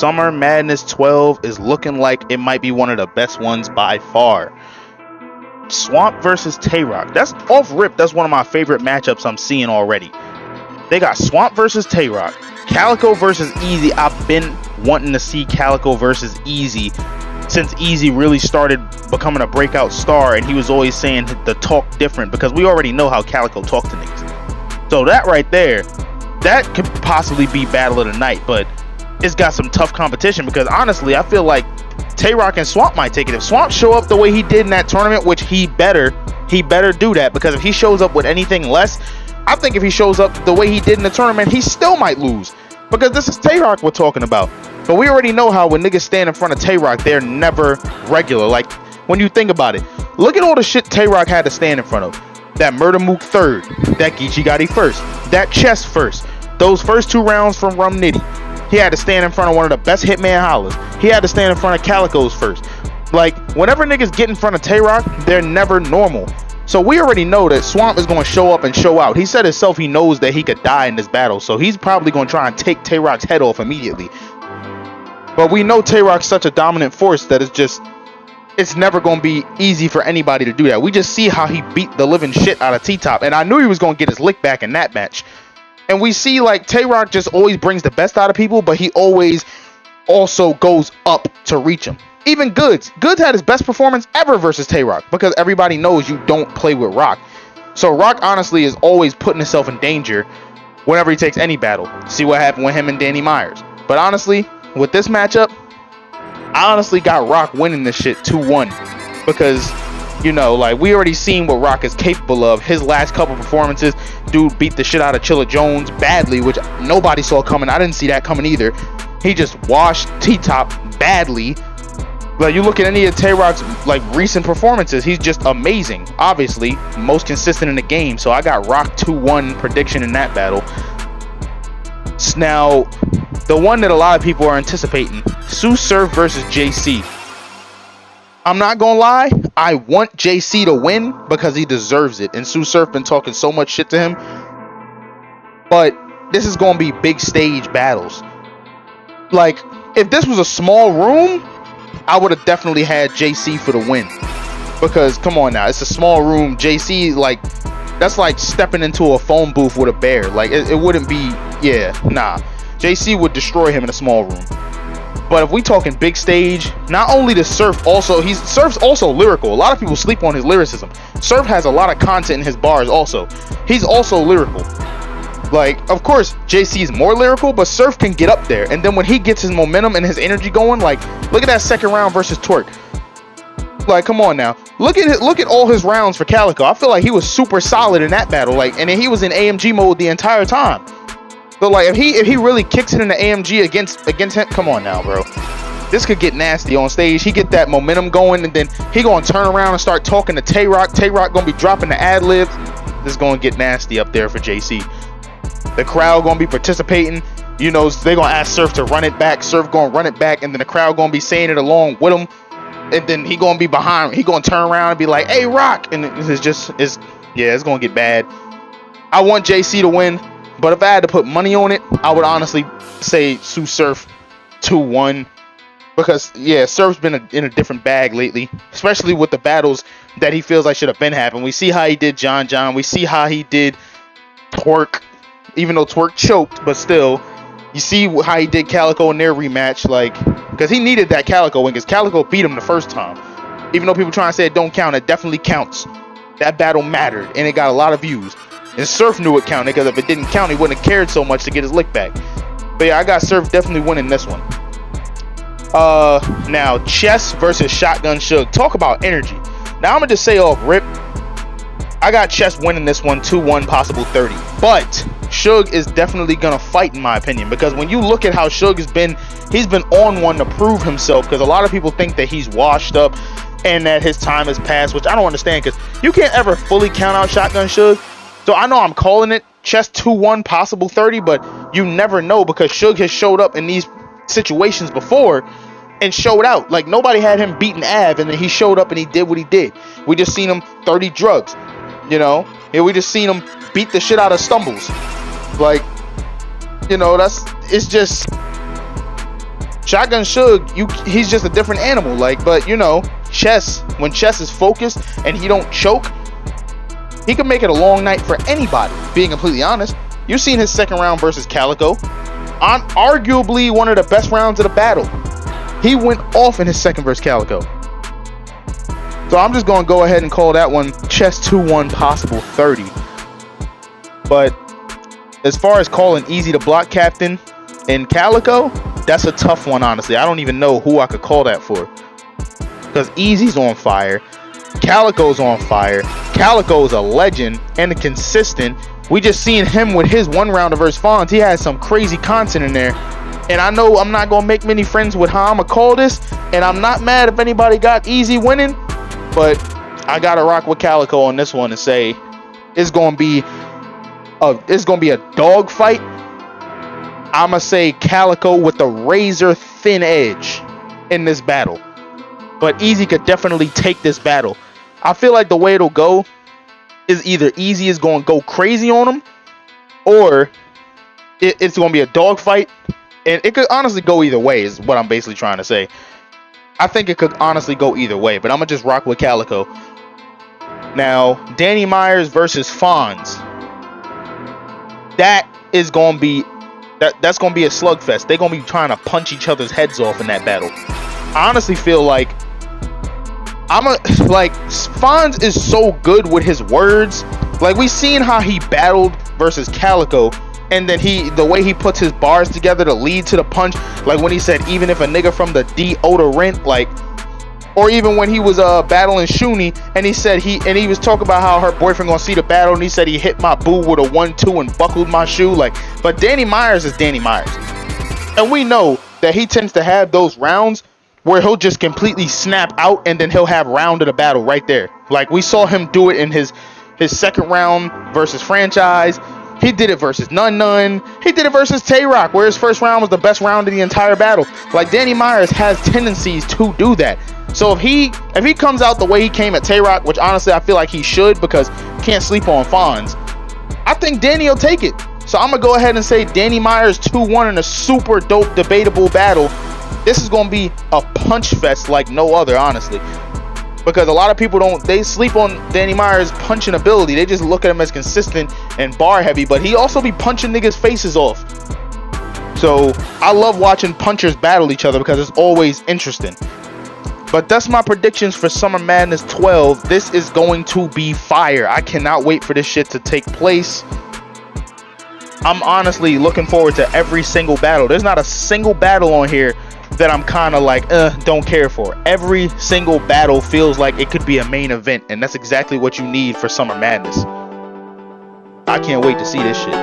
Summer Madness 12 is looking like it might be one of the best ones by far. Swamp versus Tayrock. That's off rip. That's one of my favorite matchups I'm seeing already. They got Swamp versus Tayrock. Calico versus Easy. I've been wanting to see Calico versus Easy since Easy really started becoming a breakout star, and he was always saying the talk different, because we already know how Calico talked to niggas. So that right there, that could possibly be battle of the night, but it's got some tough competition, because honestly I feel like Tayrock and Swamp might take it. If Swamp show up the way he did in that tournament, which he better do that, because if he shows up with anything less, I think if he shows up the way he did in the tournament, he still might lose, because this is Tayrock we're talking about. But we already know how when niggas stand in front of Tayrock, they're never regular. Like, when you think about it, look at all the shit Tayrock had to stand in front of. That Murder Mook third, that Geechee Gotti first, that Chess first, those first 2 rounds from Rum Nitty. He had to stand in front of one of the best Hitman hollers. He had to stand in front of Calicoes first. Like, whenever niggas get in front of Tayrock, they're never normal. So we already know that Swamp is going to show up and show out. He said himself he knows that he could die in this battle, so he's probably going to try and take Tayrock's head off immediately. But we know Tayrock's such a dominant force that it's never going to be easy for anybody to do that. We just see how he beat the living shit out of T-Top, and I knew he was going to get his lick back in that match. And we see like Tayrock just always brings the best out of people, but he always also goes up to reach him. Even Goods had his best performance ever versus Tayrock, because everybody knows you don't play with Rock. So Rock honestly is always putting himself in danger whenever he takes any battle. See what happened with him and Danny Myers. But honestly, with this matchup, I honestly got Rock winning this shit 2-1, because, you know, like, we already seen what Rock is capable of. His last couple performances, dude beat the shit out of Chilla Jones badly, which nobody saw coming. I didn't see that coming either. He just washed T-Top badly. But you look at any of Tayrock's like recent performances, he's just amazing. Obviously, most consistent in the game. So I got Rock 2-1 prediction in that battle. Now, the one that a lot of people are anticipating, Sue Surf versus JC. I'm not gonna lie, I want JC to win because he deserves it, and Sue Surf been talking so much shit to him. But this is gonna be big stage battles. Like, if this was a small room, I would have definitely had JC for the win, because come on now, it's a small room. JC, like, that's like stepping into a phone booth with a bear. Like, it wouldn't be, yeah, nah. JC would destroy him in a small room. But if we talking big stage, not only does Surf also, Surf's also lyrical. A lot of people sleep on his lyricism. Surf has a lot of content in his bars also. He's also lyrical. Like, of course, JC is more lyrical, but Surf can get up there. And then when he gets his momentum and his energy going, like, look at that second round versus Twerk. Like, come on now. Look at all his rounds for Calico. I feel like he was super solid in that battle. Like, and then he was in AMG mode the entire time. So like, if he really kicks it in the AMG against him, come on now, bro. This could get nasty on stage. He get that momentum going, and then he gonna turn around and start talking to Tayrock. Tayrock gonna be dropping the ad libs. This is gonna get nasty up there for JC. The crowd gonna be participating. You know, they gonna ask Surf to run it back. Surf gonna run it back, and then the crowd gonna be saying it along with him. And then he gonna be behind. He gonna turn around and be like, "Hey, Rock!" And it's gonna get bad. I want JC to win, but if I had to put money on it, I would honestly say Sue Surf 2-1, because yeah, Surf's been in a different bag lately, especially with the battles that he feels like should have been happening. We see how he did John. We see how he did Twerk, even though Twerk choked, but still. You see how he did Calico in their rematch, like, because he needed that Calico win, because Calico beat him the first time. Even though people trying to say it don't count, it definitely counts. That battle mattered, and it got a lot of views. And Surf knew it counted, because if it didn't count, he wouldn't have cared so much to get his lick back. But yeah, I got Surf definitely winning this one. Now, Chess versus Shotgun Suge. Talk about energy. Now, I'm going to just say off rip, I got Chess winning this one 2-1, possible 30. But Suge is definitely gonna fight, in my opinion, because when you look at how Suge has been, he's been on one to prove himself, because a lot of people think that he's washed up and that his time has passed, which I don't understand, because you can't ever fully count out Shotgun Suge. So I know I'm calling it Chess 2-1, possible 30, but you never know, because Suge has showed up in these situations before and showed out. Like, nobody had him beating Av, and then he showed up and he did what he did. We just seen him 30 drugs, you know, and we just seen him beat the shit out of Stumbles. Like, you know, it's just, Shotgun Suge, he's just a different animal. Like, but you know, Chess, when Chess is focused and he don't choke, he can make it a long night for anybody, being completely honest. You've seen his second round versus Calico. On arguably one of the best rounds of the battle. He went off in his second versus Calico. So I'm just going to go ahead and call that one Chess 2-1 possible 30. But as far as calling Easy to block captain in Calico, that's a tough one, honestly. I don't even know who I could call that for. Because Easy's on fire. Calico's on fire. Calico's a legend and a consistent. We just seen him with his one rounder versus Fonz. He had some crazy content in there. And I know I'm not going to make many friends with how I'm going to call this. And I'm not mad if anybody got Easy winning. But I got to rock with Calico on this one and say it's going to be a dog fight. I'm going to say Calico with the razor thin edge in this battle. But Easy could definitely take this battle. I feel like the way it'll go is either Easy is going to go crazy on him, or it's going to be a dogfight. And it could honestly go either way, is what I'm basically trying to say. I think it could honestly go either way, but I'm going to just rock with Calico. Now, Danny Myers versus Fonz. That is going to be... That's going to be a slugfest. They're going to be trying to punch each other's heads off in that battle. I honestly feel like... Fonz is so good with his words. Like, we seen how he battled versus Calico, and then the way he puts his bars together to lead to the punch. Like when he said, even if a nigga from the deodorant, like, or even when he was battling Shuni, and he said he was talking about how her boyfriend gonna see the battle, and he said he hit my boo with a 1-2 and buckled my shoe. Like, but Danny Myers is Danny Myers, and we know that he tends to have those rounds where he'll just completely snap out, and then he'll have round of the battle right there. Like we saw him do it in his second round versus Franchise. He did it versus Nun. He did it versus Tayrock, where his first round was the best round of the entire battle. Like, Danny Myers has tendencies to do that. So if he comes out the way he came at Tayrock, which honestly I feel like he should, because can't sleep on Fonz, I think Danny will take it. So I'm gonna go ahead and say Danny Myers 2-1 in a super dope debatable battle. This is gonna be a punch fest like no other, honestly. Because a lot of people they sleep on Danny Myers' punching ability. They just look at him as consistent and bar heavy, but he also be punching niggas' faces off. So I love watching punchers battle each other because it's always interesting. But that's my predictions for Summer Madness 12. This is going to be fire. I cannot wait for this shit to take place. I'm honestly looking forward to every single battle. There's not a single battle on here that I'm kind of like, don't care for. Every single battle feels like it could be a main event, and that's exactly what you need for Summer Madness. I can't wait to see this shit.